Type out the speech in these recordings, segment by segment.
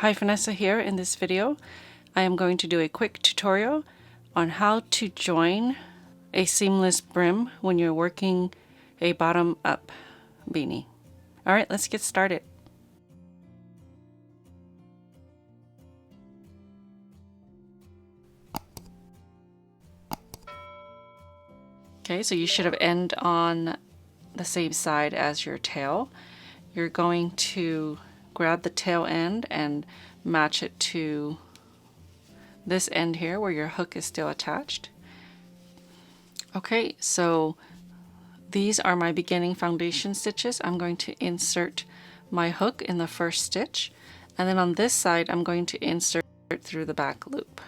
Hi, Phanessa here. In this video I am going to do a quick tutorial on how to join a seamless brim when you're working a bottom up beanie. Alright, let's get started. Okay, so you should have end on the same side as your tail. You're going to grab the tail end and match it to this end here where your hook is still attached. Okay, so these are my beginning foundation stitches. I'm going to insert my hook in the first stitch, and then on this side I'm going to insert through the back loop.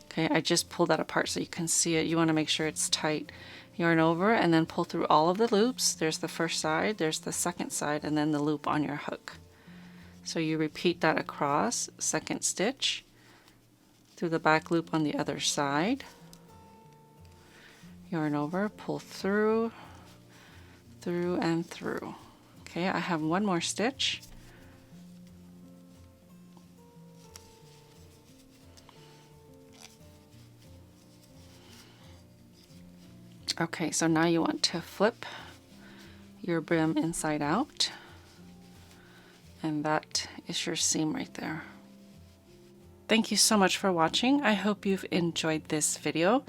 Okay, I just pulled that apart so you can see it. You want to make sure it's tight. Yarn over and then pull through all of the loops. There's the first side, there's the second side, and then the loop on your hook. So you repeat that across, second stitch, through the back loop on the other side, yarn over, pull through, through and through. Okay, I have one more stitch. Okay, so now you want to flip your brim inside out, and that is your seam right there. Thank you so much for watching. I hope you've enjoyed this video.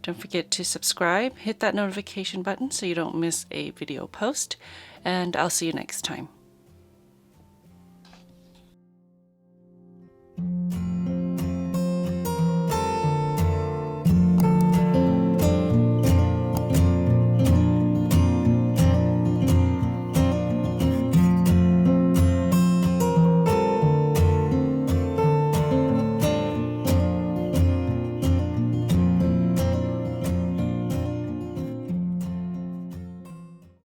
Don't forget to subscribe, hit that notification button so you don't miss a video post, and I'll see you next time.